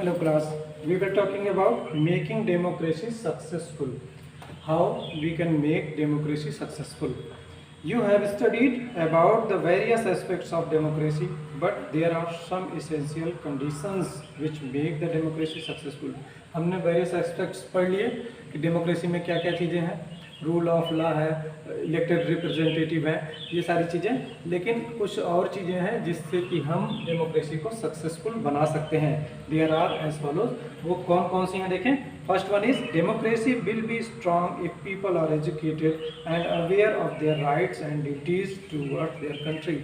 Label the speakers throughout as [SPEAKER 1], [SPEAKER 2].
[SPEAKER 1] Hello class, we were talking about making democracy successful. How we can make democracy successful. You have studied about the various aspects of democracy, but there are some essential conditions which make the democracy successful. हमने various aspects पढ़ लिए कि democracy में क्या क्या चीज़ें हैं, rule of law है, इलेक्टेड रिप्रेजेंटेटिव है, ये सारी चीज़ें, लेकिन कुछ और चीज़ें हैं जिससे कि हम डेमोक्रेसी को सक्सेसफुल बना सकते हैं. There are as follows. वो कौन कौन सी हैं देखें. First one is democracy will be strong if people are educated and aware of their rights and duties toward their country.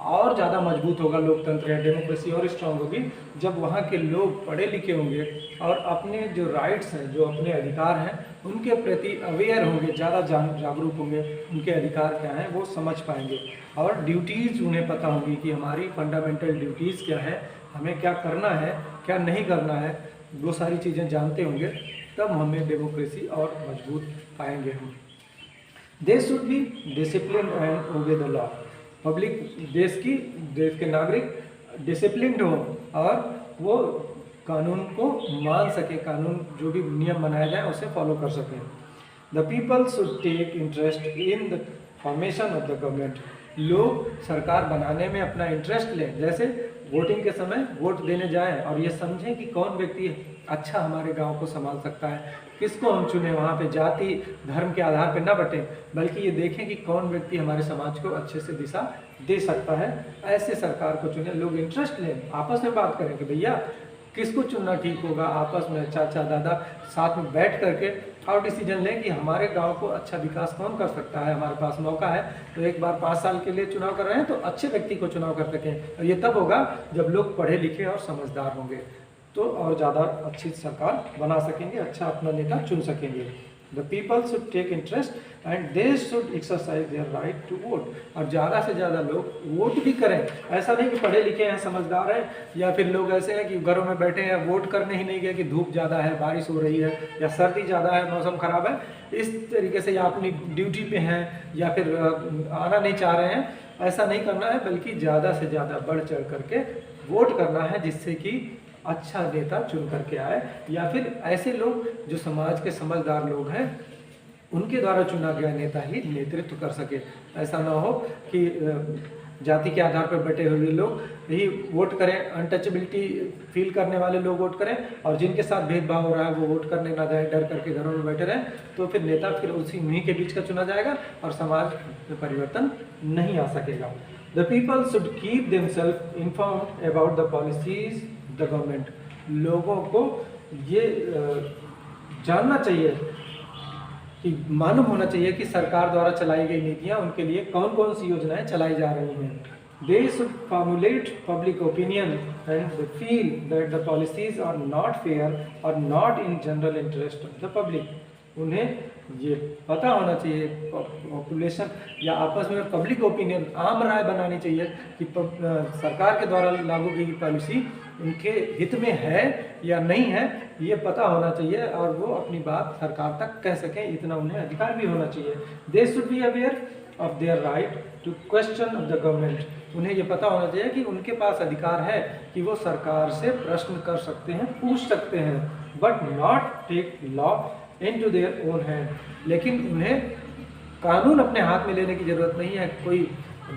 [SPEAKER 1] और ज़्यादा मजबूत होगा लोकतंत्र या डेमोक्रेसी और स्ट्रांग होगी जब वहाँ के लोग पढ़े लिखे होंगे और अपने जो राइट्स हैं, जो अपने अधिकार हैं, उनके प्रति अवेयर होंगे, ज़्यादा जागरूक होंगे, उनके अधिकार क्या हैं वो समझ पाएंगे, और ड्यूटीज़ उन्हें पता होंगी कि हमारी फंडामेंटल ड्यूटीज़ क्या है, हमें क्या करना है, क्या नहीं करना है, वो सारी चीज़ें जानते होंगे, तब हमें डेमोक्रेसी और मजबूत पाएंगे हम. दे should be discipline and obey the law. Public देश के नागरिक डिसिप्लिन्ड हो और वो कानून को मान सके, कानून जो भी नियम बनाए जाए उसे फॉलो कर सकें. The people should take interest in the formation of the government. लोग सरकार बनाने में अपना इंटरेस्ट लें, जैसे वोटिंग के समय वोट देने जाएं और ये समझें कि कौन व्यक्ति अच्छा हमारे गांव को संभाल सकता है, किसको हम चुने. वहाँ पे जाति धर्म के आधार पर ना बटें, बल्कि ये देखें कि कौन व्यक्ति हमारे समाज को अच्छे से दिशा दे सकता है, ऐसे सरकार को चुने. लोग इंटरेस्ट लें, आपस में बात करें कि भैया किसको चुनना ठीक होगा, आपस में चाचा दादा साथ में बैठ करके और डिसीजन लें कि हमारे गांव को अच्छा विकास कौन कर सकता है. हमारे पास मौका है तो एक बार 5 साल के लिए चुनाव कर रहे हैं तो अच्छे व्यक्ति को चुनाव कर सकें. और ये तब होगा जब लोग पढ़े लिखे और समझदार होंगे, तो और ज़्यादा अच्छी सरकार बना सकेंगे, अच्छा अपना नेता चुन सकेंगे. The people should take interest and they should exercise their right to vote. और ज़्यादा से ज़्यादा लोग वोट भी करें. ऐसा नहीं कि पढ़े लिखे हैं, समझदार हैं, या फिर लोग ऐसे हैं कि घरों में बैठे हैं, वोट करने ही नहीं गए कि धूप ज़्यादा है, बारिश हो रही है, या सर्दी ज़्यादा है, मौसम ख़राब है, इस तरीके से या अपनी ड्यूटी पे हैं या फिर आना नहीं चाह रहे हैं. ऐसा नहीं करना है, बल्कि ज़्यादा से ज़्यादा बढ़ चढ़ करके वोट करना है, जिससे कि अच्छा नेता चुन करके आए, या फिर ऐसे लोग जो समाज के समझदार लोग हैं उनके द्वारा चुना गया नेता ही नेतृत्व कर सके. ऐसा ना हो कि जाति के आधार पर बैठे हुए लोग ही वोट करें, अनटचेबिलिटी फील करने वाले लोग वोट करें, और जिनके साथ भेदभाव हो रहा है वो वोट करने ना जाए, डर करके घरों में बैठे रहें, तो फिर नेता फिर उन्हीं के बीच का चुना जाएगा और समाज में परिवर्तन नहीं आ सकेगा. The people should keep themselves informed about the policies the government. लोगों को ये जानना चाहिए कि मालूम होना चाहिए कि सरकार द्वारा चलाई गई नीतियां, उनके लिए कौन कौन सी योजनाएं चलाई जा रही हैं. They should formulate public opinion and they feel that the policies are not fair और not in general interest of the public. उन्हें ये पता होना चाहिए, पॉपुलेशन या आपस में पब्लिक ओपिनियन, आम राय बनानी चाहिए कि सरकार के द्वारा लागू की पॉलिसी उनके हित में है या नहीं है, ये पता होना चाहिए, और वो अपनी बात सरकार तक कह सकें, इतना उन्हें अधिकार भी होना चाहिए. They should be aware of their right to question of the government. उन्हें ये पता होना चाहिए कि उनके पास अधिकार है कि वो सरकार से प्रश्न कर सकते हैं, पूछ सकते हैं, but not take law into their own hand. लेकिन उन्हें कानून अपने हाथ में लेने की जरूरत नहीं है. कोई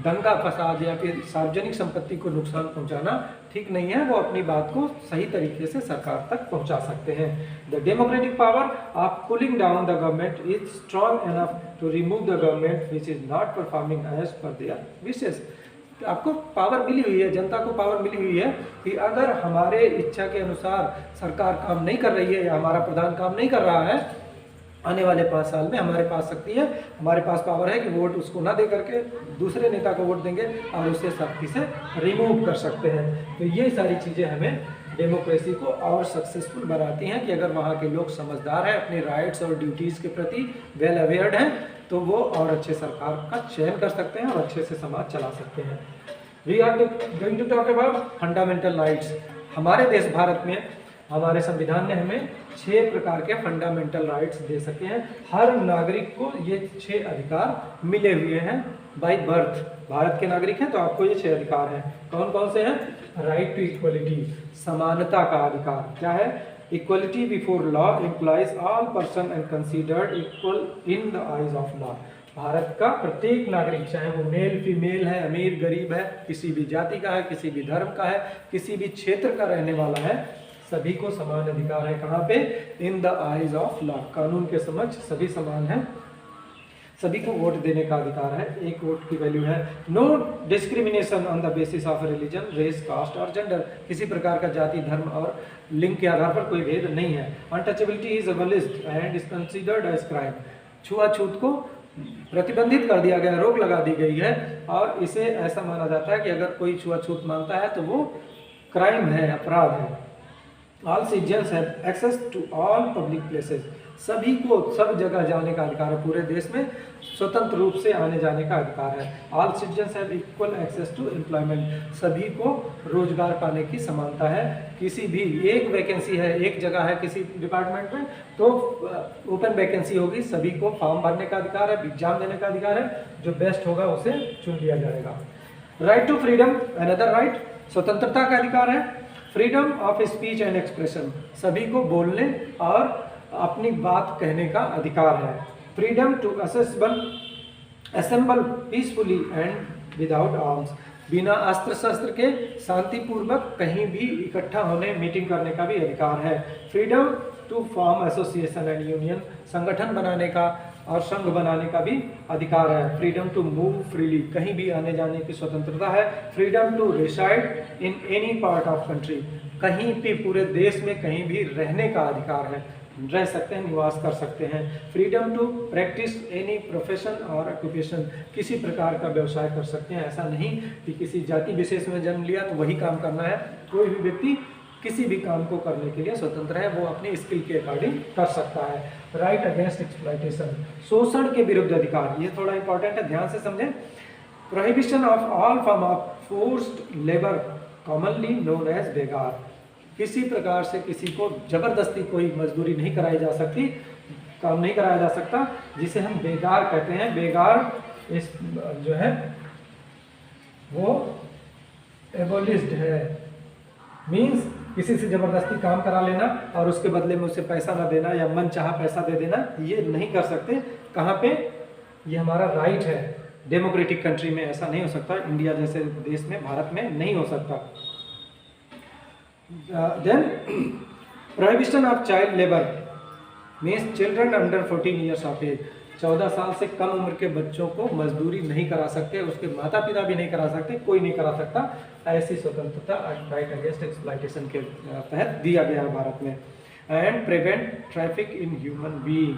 [SPEAKER 1] दंगा फसाद या फिर सार्वजनिक संपत्ति को नुकसान पहुंचाना ठीक नहीं है. वो अपनी बात को सही तरीके से सरकार तक पहुंचा सकते हैं. The democratic power of pulling down the government is strong enough to remove the government which is not performing as per their wishes. आपको पावर मिली हुई है, जनता को पावर मिली हुई है कि अगर हमारे इच्छा के अनुसार सरकार काम नहीं कर रही है या हमारा प्रधान काम नहीं कर रहा है, आने वाले 5 साल में हमारे पास शक्ति है, हमारे पास पावर है कि वोट उसको ना दे करके दूसरे नेता को वोट देंगे और उसे शक्ति से रिमूव कर सकते हैं. तो ये सारी चीज़ें हमें डेमोक्रेसी को और सक्सेसफुल बनाती हैं कि अगर वहाँ के लोग समझदार हैं, अपने राइट्स और ड्यूटीज़ के प्रति वेल अवेयर्ड हैं, तो वो और अच्छे सरकार का चयन कर सकते हैं और अच्छे से समाज चला सकते हैं. We are going to talk about fundamental rights. हमारे देश भारत में हमारे संविधान ने हमें 6 प्रकार के फंडामेंटल राइट्स दे सके हैं. हर नागरिक को ये 6 अधिकार मिले हुए हैं बाय बर्थ. भारत के नागरिक हैं तो आपको ये 6 अधिकार हैं. कौन कौन से हैं? राइट टू इक्वलिटी, समानता का अधिकार। क्या है? Equality before law implies all person and considered equal in the eyes of law. Bharat का प्रत्येक नागरिक, चाहे वो मेल फीमेल है, अमीर गरीब है, किसी भी जाति का है, किसी भी धर्म का है, किसी भी क्षेत्र का रहने वाला है, सभी को समान अधिकार है। कहाँ पे? In the eyes of law, कानून के समक्ष सभी समान हैं, सभी को वोट देने का अधिकार है। एक वोट की वैल्यू है। No discrimination on the basis of religion, race, caste और जेंडर, किसी प्रकार का जाति, धर्म और लिंग के आधार पर कोई भेद नहीं है। Untouchability is abolished and is considered as crime, छुआछूत को प्रतिबंधित कर दिया गया, रोक लगा दी गई है और इसे ऐसा माना जाता है कि अगर कोई छुआछूत मानता है तो वो क्राइम है, अपराध है। All citizens have access to all public places, सभी को सब जगह जाने का अधिकार है, पूरे देश में स्वतंत्र रूप से आने जाने का अधिकार है। All citizens have equal access to employment, सभी को रोजगार पाने की समानता है। किसी भी एक वैकेंसी है, एक जगह है किसी डिपार्टमेंट में, तो ओपन वैकेंसी होगी, सभी को फॉर्म भरने का अधिकार है, एग्जाम देने का अधिकार है, जो बेस्ट होगा उसे चुन लिया जाएगा। Right to freedom, another right, स्वतंत्रता का अधिकार है। Freedom of speech and expression, सभी को बोलने और अपनी बात कहने का अधिकार है। Freedom to assemble peacefully and without arms, बिना अस्त्र शस्त्र के शांतिपूर्वक कहीं भी इकट्ठा होने, मीटिंग करने का भी अधिकार है। Freedom to form association and union, संगठन बनाने का और संघ बनाने का भी अधिकार है। फ्रीडम टू मूव फ्रीली, कहीं भी आने जाने की स्वतंत्रता है। Freedom to reside in any part of country, कहीं भी पूरे देश में कहीं भी रहने का अधिकार है, रह सकते हैं, निवास कर सकते हैं। Freedom to practice any profession और ऑक्यूपेशन, किसी प्रकार का व्यवसाय कर सकते हैं, ऐसा नहीं कि किसी जाति विशेष में जन्म लिया तो वही काम करना है। कोई भी व्यक्ति किसी भी काम को करने के लिए स्वतंत्र है, वो अपनी स्किल के अकॉर्डिंग कर सकता है। राइट अगेंस्ट एक्सप्लॉयटेशन, शोषण के विरुद्ध अधिकार, ये थोड़ा इंपॉर्टेंट है, ध्यान से समझें। Prohibition of all form of forced labour commonly known as begar, किसी प्रकार से किसी को जबरदस्ती कोई मजदूरी नहीं कराई जा सकती, काम नहीं कराया जा सकता, जिसे हम बेगार कहते हैं। बेगार इस जो है वो एबोलिश्ड है, मीन्स किसी से जबरदस्ती काम करा लेना और उसके बदले में उसे पैसा ना देना या मन चाहा पैसा दे देना, ये नहीं कर सकते। कहाँ पे? ये हमारा राइट है। डेमोक्रेटिक कंट्री में ऐसा नहीं हो सकता, इंडिया जैसे देश में, भारत में नहीं हो सकता। Then prohibition of child labour means children under 14 years of age, 14 साल से कम उम्र के बच्चों को मजदूरी नहीं करा सकते, उसके माता पिता भी नहीं करा सकते, कोई नहीं करा सकता। ऐसी स्वतंत्रता राइट अगेंस्ट एक्सप्लॉयटेशन के तहत दिया गया है भारत में। And prevent traffic in human being,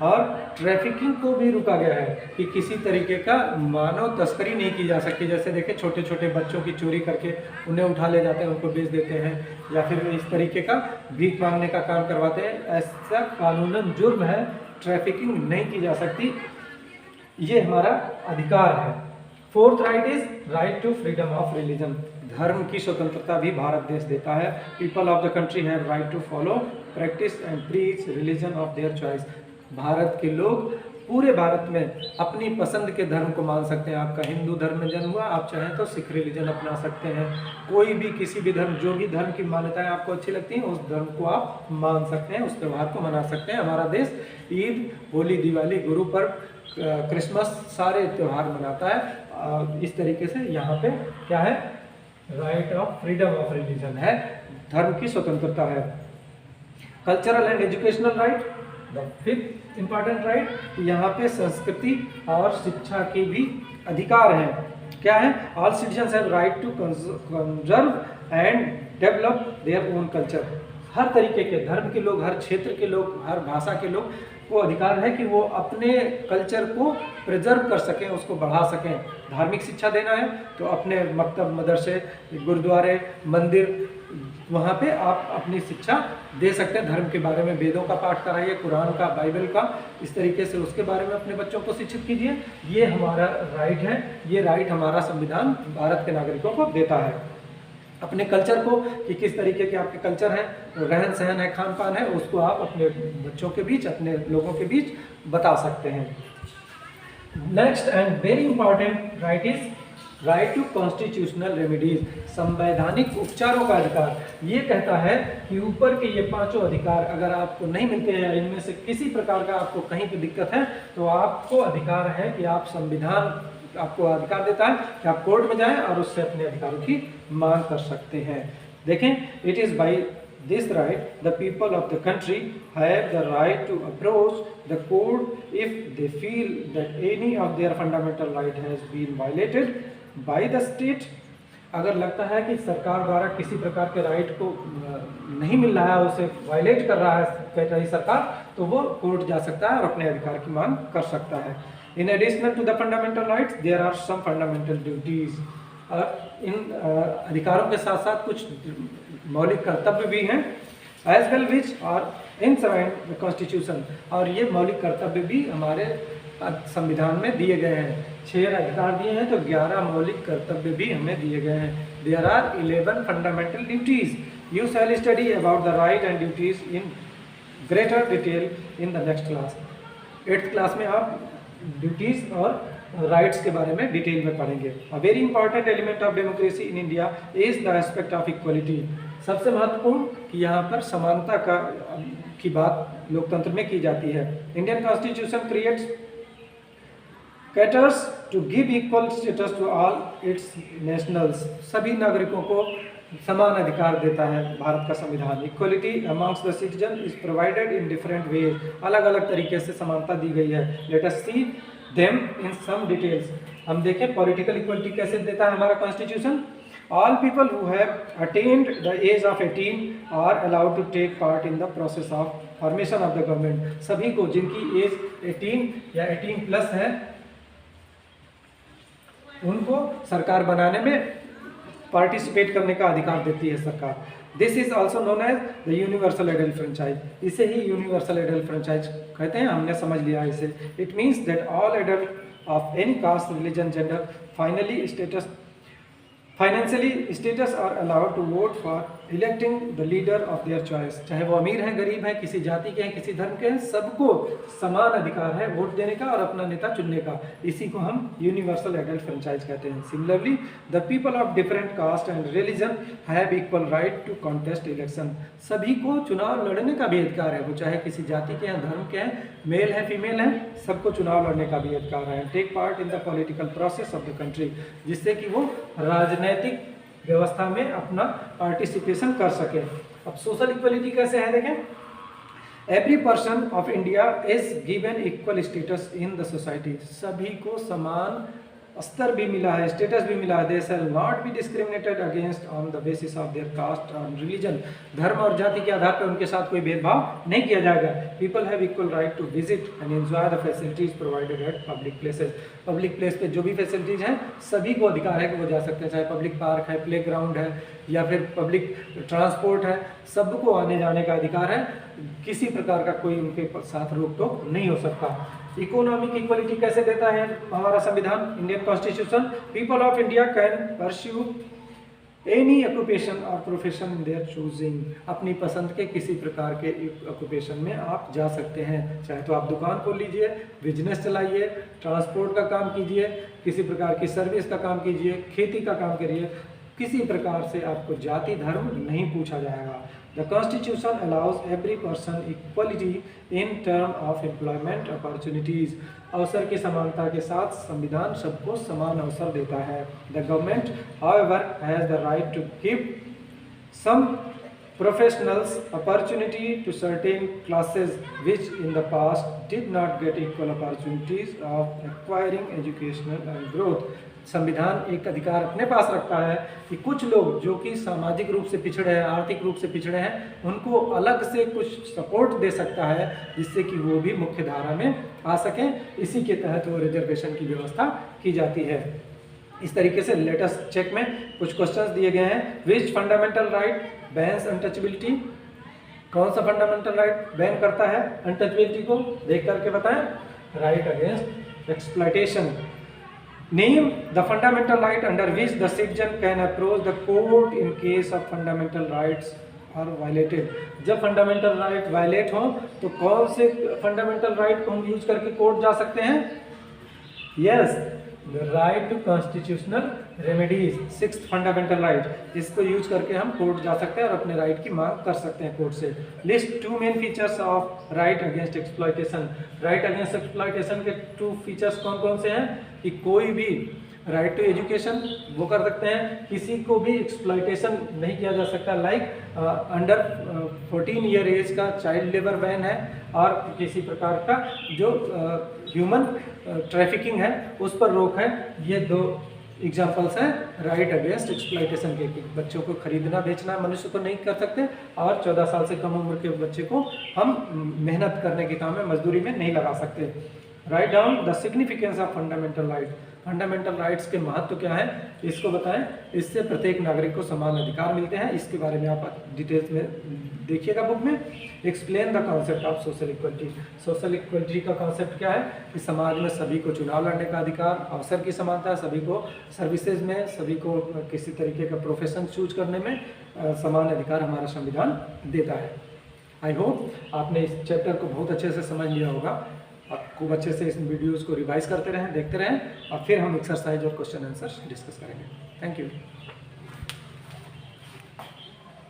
[SPEAKER 1] और ट्रैफिकिंग को भी रुका गया है कि किसी तरीके का मानव तस्करी नहीं की जा सकती। जैसे देखें, छोटे छोटे बच्चों की चोरी करके उन्हें उठा ले जाते हैं, उनको बेच देते हैं, या फिर इस तरीके का भीख मांगने का काम करवाते हैं, ऐसा कानूनन जुर्म है, ट्रैफिकिंग नहीं की जा सकती, ये हमारा अधिकार है। Fourth right is right to freedom of religion, धर्म की स्वतंत्रता भी भारत देश देता है। People of the country have right to follow, practice and preach religion of their choice, Bharat के लोग पूरे भारत में अपनी पसंद के धर्म को मान सकते हैं। आपका हिंदू धर्म में जन्म हुआ, आप चाहें तो सिख रिलीजन अपना सकते हैं, कोई भी किसी भी धर्म, जो भी धर्म की मान्यताएं आपको अच्छी लगती हैं उस धर्म को आप मान सकते हैं, उस त्यौहार को मना सकते हैं। हमारा देश ईद, होली, दिवाली, गुरु पर्व, क्रिसमस, सारे त्यौहार मनाता है। इस तरीके से यहाँ पे क्या है? Right of freedom of religion है, धर्म की स्वतंत्रता है। Cultural and educational right, the fifth important right, यहाँ पे संस्कृति और शिक्षा के भी अधिकार हैं। क्या है? All citizens have right to conserve and develop their own culture, हर तरीके के धर्म के लोग, हर क्षेत्र के लोग, हर भाषा के लोग को अधिकार है कि वो अपने कल्चर को प्रिजर्व कर सकें, उसको बढ़ा सकें। धार्मिक शिक्षा देना है तो अपने मकतब, मदरसे, गुरुद्वारे, मंदिर, वहाँ पे आप अपनी शिक्षा दे सकते हैं। धर्म के बारे में वेदों का पाठ कराइए, कुरान का, बाइबल का, इस तरीके से उसके बारे में अपने बच्चों को शिक्षित कीजिए। ये हमारा राइट है, ये राइट हमारा संविधान भारत के नागरिकों को देता है। अपने कल्चर को, कि किस तरीके के आपके कल्चर है, रहन सहन है, खान पान है, उसको आप अपने बच्चों के बीच, अपने लोगों के बीच बता सकते हैं। Next and very important right is right to constitutional remedies, संवैधानिक उपचारों का अधिकार। ये कहता है कि ऊपर के ये पांचों अधिकार अगर आपको नहीं मिलते हैं, इनमें से किसी प्रकार का आपको कहीं पे दिक्कत है, तो आपको अधिकार है कि आप संविधान आपको अधिकार देता है कि आप कोर्ट में जाएं और उससे अपने अधिकारों की मांग कर सकते हैं। देखें, it is by this right the people of the country have the right to approach the court if they feel that any of their fundamental right has been violated by the state। अगर लगता है कि सरकार द्वारा किसी प्रकार के right को नहीं मिल रहा है, उसे वायलेट कर रहा है कह रही सरकार, तो वो कोर्ट जा सकता है और अपने अधिकार की मांग कर सकता है। In additional to the fundamental rights there are some fundamental duties. इन अधिकारों के साथ साथ कुछ मौलिक कर्तव्य भी हैं, as well which are inside constitution, और ये मौलिक कर्तव्य भी हमारे संविधान में दिए गए हैं। 6 अधिकार दिए हैं तो 11 मौलिक कर्तव्य भी हमें दिए गए हैं। There are 11 fundamental duties. You shall study about the right and duties in greater detail in the next class. 8th class में आप ड्यूटीज और राइट्स के बारे में डिटेल में पढ़ेंगे। A very important element of democracy in India is the aspect of equality. सबसे महत्वपूर्ण कि यहाँ पर समानता की बात लोकतंत्र में की जाती है। Indian constitution creates caters to give equal status to all its nationals. सभी नागरिकों को समान अधिकार देता है भारत का संविधान। Equality amongst the citizen is provided in different ways. अलग अलग तरीके से समानता दी गई है। Let us see them in some details. हम देखें पॉलिटिकल इक्वलिटी कैसे देता है हमारा constitution. All people who have attend the age of 18 are allowed to take part in the process of formation of the government. सभी को जिनकी as 18 या 18 प्लस है उनको सरकार बनाने में पार्टिसिपेट करने का अधिकार देती है सरकार। This is also known as the universal adult franchise. इसे ही यूनिवर्सल एडल्ट फ्रेंचाइज कहते हैं, हमने समझ लिया इसे। It means that all adult of any caste religion gender financially status are allowed to vote for electing the leader of their choice. चाहे वो अमीर हैं, गरीब हैं, किसी जाति के हैं, किसी धर्म के हैं, सबको समान अधिकार है वोट देने का और अपना नेता चुनने का। इसी को हम यूनिवर्सल एडल्ट फ्रेंचाइज कहते हैं। Similarly the people of different caste and religion have equal right to contest election. सभी को चुनाव लड़ने का भी अधिकार है, वो चाहे किसी जाति के हैं, धर्म के हैं, मेल है, फीमेल है, सबको चुनाव लड़ने का भी अधिकार है। Take part in the political process of the country, जिससे कि वो राजनीतिक व्यवस्था में अपना पार्टिसिपेशन कर सके। अब सोशल इक्वलिटी कैसे है देखें। Every person of India is given equal status in the society. सभी को समान स्तर भी मिला है, स्टेटस भी मिला है। They shall not be discriminated against on the basis of their caste और रिलीजन। धर्म और जाति के आधार पर उनके साथ कोई भेदभाव नहीं किया जाएगा। People have equal right to visit and enjoy the facilities provided at public places. Public place पे जो भी फैसिलिटीज हैं सभी को अधिकार है कि वो जा सकते हैं, चाहे पब्लिक पार्क है, प्ले ग्राउंड है या फिर पब्लिक ट्रांसपोर्ट है, सबको आने जाने का अधिकार है। किसी प्रकार का कोई उनके साथ रोक टोक नहीं हो सकता। इकोनॉमिक इक्वलिटी कैसे देता है हमारा संविधान, Indian constitution. People of India can pursue any occupation और प्रोफेशन इन देयर चूजिंग। अपनी पसंद के किसी प्रकार के ऑक्यूपेशन में आप जा सकते हैं, चाहे तो आप दुकान खोल लीजिए, बिजनेस चलाइए, ट्रांसपोर्ट का काम कीजिए, किसी प्रकार की सर्विस का काम कीजिए, खेती का काम करिए, किसी प्रकार से आपको जाति धर्म नहीं पूछा जाएगा। The constitution allows every person equality in term of employment opportunities. अवसर की समानता के साथ संविधान सबको समान अवसर देता है। The government however has the right to give some professionals opportunity to certain classes which in the past did not get equal opportunities of acquiring educational and growth। संविधान एक अधिकार अपने पास रखता है कि कुछ लोग जो कि सामाजिक रूप से पिछड़े हैं, आर्थिक रूप से पिछड़े हैं, उनको अलग से कुछ सपोर्ट दे सकता है जिससे कि वो भी मुख्य धारा में आ सकें। इसी के तहत वो रिजर्वेशन की व्यवस्था की जाती है। इस तरीके से लेटेस्ट चेक में कुछ क्वेश्चंस दिए गए हैं। विच फंडामेंटल राइट बैन्स अनटचेबिलिटी। कौन सा फंडामेंटल राइट बैन करता है अनटचेबिलिटी को, देख करके बताएं। Right against exploitation. Name the fundamental right under which the citizen can approach the court in case of fundamental rights are violated. जब फंडामेंटल राइट वायलेट हो तो कौन से फंडामेंटल राइट को हम यूज करके कोर्ट जा सकते हैं? Yes, the right to constitutional remedies, sixth fundamental right, इसको यूज करके हम कोर्ट जा सकते हैं और अपने राइट की मांग कर सकते हैं कोर्ट से। List two main features of right against exploitation. Right against exploitation के टू फीचर्स कौन कौन से हैं कि कोई भी राइट टू एजुकेशन वो कर सकते हैं, किसी को भी एक्सप्लॉयटेशन नहीं किया जा सकता, लाइक अंडर 14 ईयर एज का चाइल्ड लेबर बैन है, और किसी प्रकार का जो ह्यूमन ट्रैफिकिंग है उस पर रोक है। ये दो एग्जाम्पल्स हैं राइट अगेंस्ट एक्सप्लॉयटेशन के। बच्चों को खरीदना बेचना मनुष्य को नहीं कर सकते, और 14 साल से कम उम्र के बच्चे को हम मेहनत करने के काम में, मजदूरी में नहीं लगा सकते। Write down the significance of fundamental right. Fundamental rights के महत्व क्या है इसको बताएं। इससे प्रत्येक नागरिक को समान अधिकार मिलते हैं, इसके बारे में आप डिटेल्स में देखिएगा बुक में। Explain the concept of social equality. Social equality का कॉन्सेप्ट क्या है कि समाज में सभी को चुनाव लड़ने का अधिकार, अवसर की समानता, सभी को सर्विसेज में, सभी को किसी तरीके का प्रोफेशन चूज करने में समान अधिकार हमारा संविधान देता है। आई होप आपने इस चैप्टर को बहुत अच्छे से समझ लिया होगा। आप खूब अच्छे से इस वीडियोस को रिवाइज करते रहें, देखते रहें, और फिर हम एक्सरसाइज और क्वेश्चन आंसर डिस्कस करेंगे। Thank you.